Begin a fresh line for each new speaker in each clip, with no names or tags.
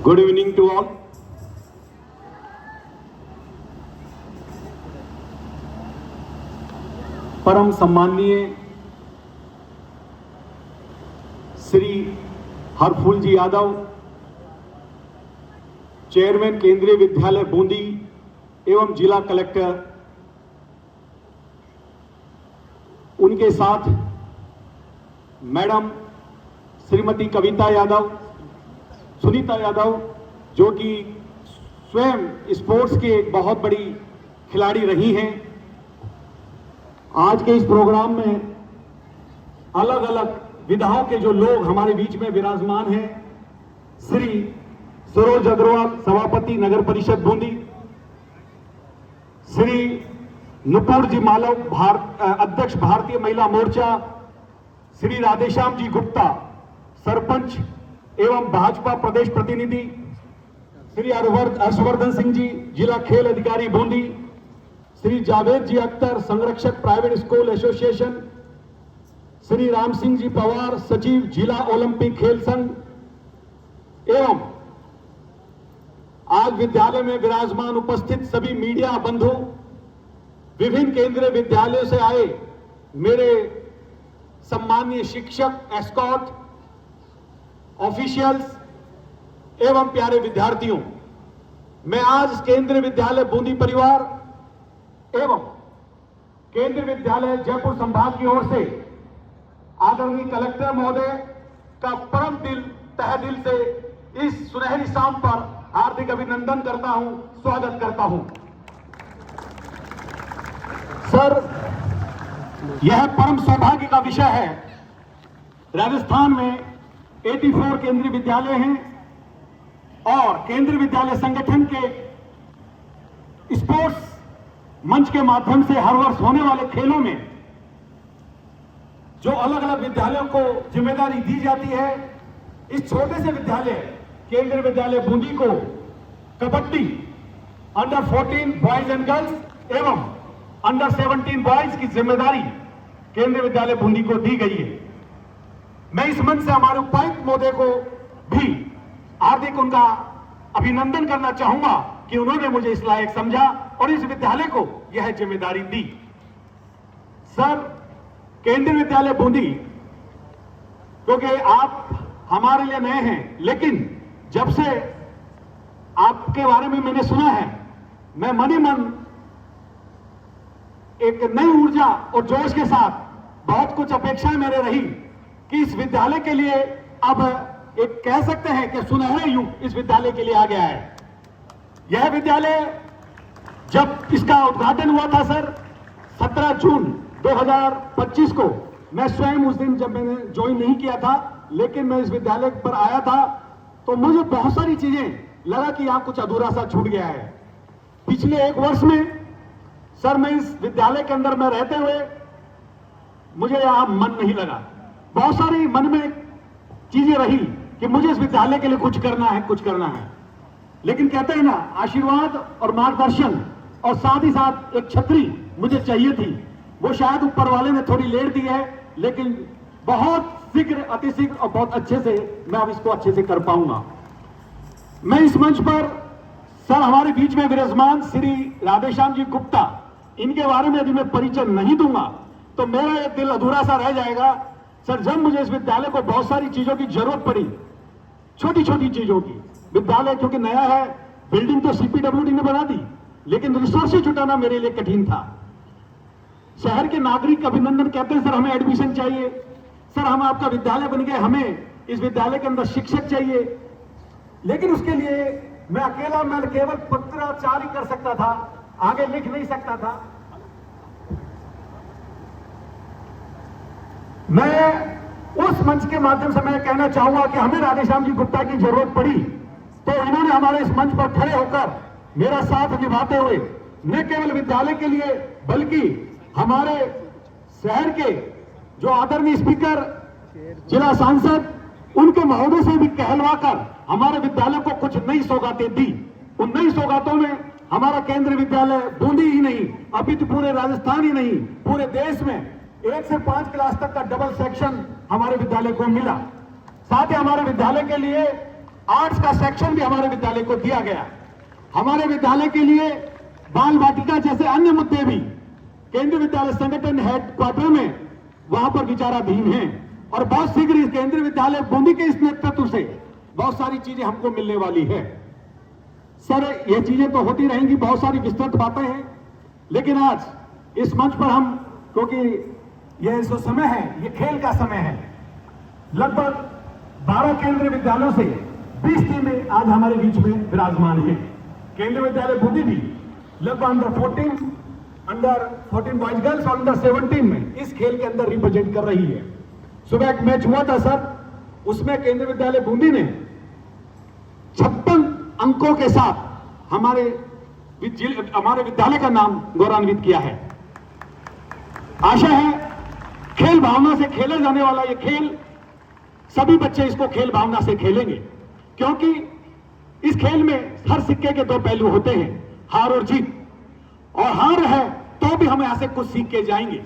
Good evening to all. परम सम्माननीय श्री हरफूल जी Yadav, chairman केंद्रीय विद्यालय बूंदी एवं जिला कलेक्टर, उनके साथ मैडम श्रीमती कविता यादव, सुनीता यादव, जो कि स्वयं स्पोर्ट्स की एक बहुत बड़ी खिलाड़ी रही हैं। आज के इस प्रोग्राम में अलग अलग विधाओं के जो लोग हमारे बीच में विराजमान हैं, श्री सरोज अग्रवाल, सभापति नगर परिषद बूंदी, श्री नुपुर जी मालव, अध्यक्ष भारतीय महिला मोर्चा, श्री राधेश्याम जी गुप्ता, सरपंच एवं भाजपा प्रदेश प्रतिनिधि, श्री हर्षवर्धन सिंह जी, जिला खेल अधिकारी बूंदी, श्री जावेद जी अख्तर, संरक्षक private school association, Shri Ram Singh ji Pawar, सचिव जिला ओलंपिक खेल संघ, एवं आज विद्यालय में विराजमान उपस्थित सभी मीडिया बंधु, विभिन्न केंद्रीय विद्यालयों से आए मेरे सम्माननीय शिक्षक, एस्कॉर्ट, ऑफिशियल्स एवं प्यारे विद्यार्थियों, मैं आज केंद्रीय विद्यालय बूंदी परिवार एवं केंद्रीय विद्यालय जयपुर संभाग की ओर से आदरणीय कलेक्टर महोदय का परम तहे दिल से इस सुनहरी शाम पर हार्दिक अभिनंदन करता हूं, स्वागत करता हूं। सर, यह परम सौभाग्य का विषय है। राजस्थान में 84 केंद्रीय विद्यालय हैं और केंद्रीय विद्यालय संगठन के स्पोर्ट्स मंच के माध्यम से हर वर्ष होने वाले खेलों में जो अलग अलग विद्यालयों को जिम्मेदारी दी जाती है, इस छोटे से विद्यालय केंद्रीय विद्यालय बूंदी को kabaddi under 14 boys and girls एवं अंडर 17 बॉयज की जिम्मेदारी केंद्रीय विद्यालय बूंदी को दी गई है। मैं इस मंच से हमारे उपायुक्त महोदय को भी हार्दिक उनका अभिनंदन करना चाहूंगा कि उन्होंने मुझे इस लायक समझा और इस विद्यालय को यह जिम्मेदारी दी। सर, केंद्रीय विद्यालय बूंदी, क्योंकि आप हमारे लिए नए हैं, लेकिन जब से आपके बारे में मैंने सुना है, मैं मन ही मन एक नई ऊर्जा और जोश के साथ बहुत कुछ अपेक्षाएं मेरे रही कि इस विद्यालय के लिए अब एक कह सकते हैं कि सुनहरा युग इस विद्यालय के लिए आ गया है। यह विद्यालय जब इसका उद्घाटन हुआ था सर 17 जून 2025 को, मैं स्वयं उस दिन जब मैंने ज्वाइन नहीं किया था, लेकिन मैं इस विद्यालय पर आया था तो मुझे बहुत सारी चीजें लगा कि यहां कुछ अधूरा सा छूट गया है। पिछले एक वर्ष में सर मैं इस विद्यालय के अंदर में रहते हुए मुझे यहां मन नहीं लगा। बहुत सारी मन में चीजें रही कि मुझे इस विद्यालय के लिए कुछ करना है, कुछ करना है, लेकिन कहते हैं ना, आशीर्वाद और मार्गदर्शन और साथ ही साथ एक छतरी मुझे चाहिए थी। वो शायद ऊपर वाले ने थोड़ी लेट दी है, लेकिन बहुत शीघ्र, अतिशीघ्र और बहुत अच्छे से मैं अब इसको अच्छे से कर पाऊंगा। मैं इस मंच पर सर हमारे बीच में विराजमान श्री राधेश्याम जी गुप्ता, इनके बारे में यदि मैं परिचय नहीं दूंगा तो मेरा एक दिल अधूरा सा रह जाएगा। सर, जब मुझे इस विद्यालय को बहुत सारी चीजों की जरूरत पड़ी, छोटी छोटी चीजों की, विद्यालय क्योंकि नया है, बिल्डिंग तो सीपीडब्ल्यूडी ने बना दी, लेकिन रिसोर्सेज जुटाना मेरे लिए कठिन था। शहर के नागरिक अभिनंदन कहते हैं, सर हमें एडमिशन चाहिए, सर हम आपका विद्यालय बन गए, हमें इस विद्यालय के अंदर शिक्षक चाहिए, लेकिन उसके लिए मैं केवल पत्राचार ही कर सकता था, आगे लिख नहीं सकता था। मैं उस मंच के माध्यम से मैं कहना चाहूंगा कि हमें राधेश्याम जी गुप्ता की जरूरत पड़ी तो इन्होंने हमारे इस मंच पर खड़े होकर मेरा साथ निभाते हुए न केवल विद्यालय के लिए बल्कि हमारे शहर के जो आदरणीय स्पीकर, जिला सांसद, उनके महोदय से भी कहलवाकर हमारे विद्यालय को कुछ नई सौगातें दी। उन नई सौगातों में हमारा केंद्रीय विद्यालय बूंदी ही नहीं, अभी तो पूरे राजस्थान ही नहीं, पूरे देश में 1 से 5 क्लास तक का डबल सेक्शन हमारे विद्यालय को मिला। साथ ही हमारे विद्यालय के लिए आर्ट्स का सेक्शन भी हमारे विद्यालय को दिया गया। हमारे विद्यालय के लिए बाल वाटिका जैसे अन्य मुद्दे भी केंद्रीय विद्यालय संगठन हेडक्वार्टर में वहां पर विचाराधीन हैं और बहुत शीघ्र इस केंद्रीय विद्यालय बूंदी के इस नेतृत्व से बहुत सारी चीजें हमको मिलने वाली है। सर, ये चीजें तो होती रहेंगी, बहुत सारी विस्तृत बातें हैं, लेकिन आज इस मंच पर हम, क्योंकि यह जो समय है ये खेल का समय है, लगभग 12 केंद्रीय विद्यालयों से 20 टीमें आज हमारे बीच में विराजमान हैं। केंद्रीय विद्यालय बूंदी भी लगभग अंडर 14 बॉयज गर्ल्स और अंडर 17 में इस खेल के अंदर रिप्रेजेंट कर रही है। सुबह एक मैच हुआ था सर, उसमें केंद्रीय विद्यालय बूंदी ने 56 अंकों के साथ हमारे विद्यालय का नाम गौरवान्वित किया है। आशा है खेल भावना से खेला जाने वाला ये खेल, सभी बच्चे इसको खेल भावना से खेलेंगे, क्योंकि इस खेल में हर सिक्के के दो पहलू होते हैं, हार और जीत। और हार है तो भी हम यहां से कुछ सीख के जाएंगे,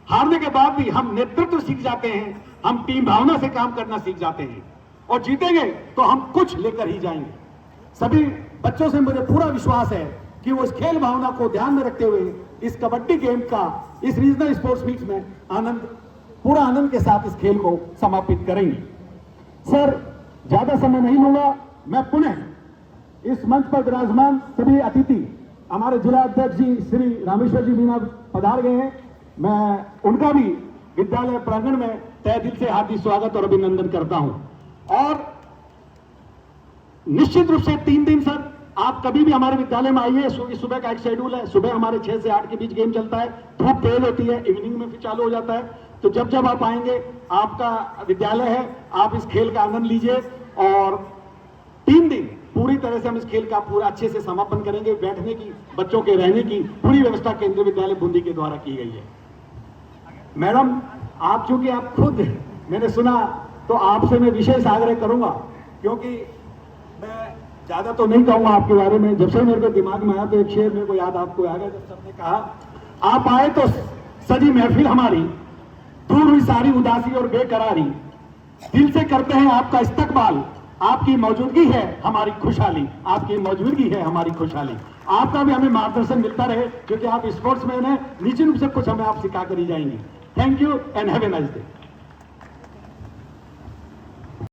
हारने के बाद भी हम नेतृत्व सीख जाते हैं, हम टीम भावना से काम करना सीख जाते हैं, और जीतेंगे तो हम कुछ लेकर ही जाएंगे। सभी बच्चों से मुझे पूरा विश्वास है कि वो इस खेल भावना को ध्यान में रखते हुए इस कबड्डी गेम का इस रीजनल स्पोर्ट्स मीट में पूरा आनंद के साथ इस खेल को समापित करेंगे। सर, ज्यादा समय नहीं लूंगा, मैं पुनः इस मंच पर विराजमान सभी अतिथि हमारे जिला अध्यक्ष जी श्री रामेश्वर जी मीना पधार गए हैं, मैं उनका भी विद्यालय प्रांगण में तहे दिल से हार्दिक स्वागत और अभिनंदन करता हूं। और निश्चित रूप से 3 दिन सर आप कभी भी हमारे विद्यालय में आइए। सुबह का एक शेड्यूल है, सुबह हमारे 6 से 8 के बीच गेम चलता है, धूप तेज होती है, इवनिंग में फिर चालू हो जाता है। तो जब जब आप आएंगे, आपका विद्यालय है, आप इस खेल का आनंद लीजिए। और 3 दिन पूरी तरह से हम इस खेल का पूरा अच्छे से समापन करेंगे। बैठने की, बच्चों के रहने की पूरी व्यवस्था केंद्रीय विद्यालय बूंदी के द्वारा की गई है। मैडम, आप चूंकि आप खुद मैंने सुना, तो आपसे मैं विशेष आग्रह करूंगा, क्योंकि मैं ज्यादा तो नहीं कहूंगा आपके बारे में। जब से मेरे को दिमाग में आया तो एक शेर मेरे को याद आपको आ गया, जब सबने कहा आप आए तो सजी महफिल हमारी, दूर हुई सारी उदासी और बेकरारी, दिल से करते हैं आपका इस्तकबाल, आपकी मौजूदगी है हमारी खुशहाली, आपकी मौजूदगी है हमारी खुशहाली। आपका भी हमें मार्गदर्शन मिलता रहे, क्योंकि आप स्पोर्ट्समैन हैं, निश्चित रूप से कुछ हमें आप सिखा कर ही जाएंगे। Thank you and have a nice day.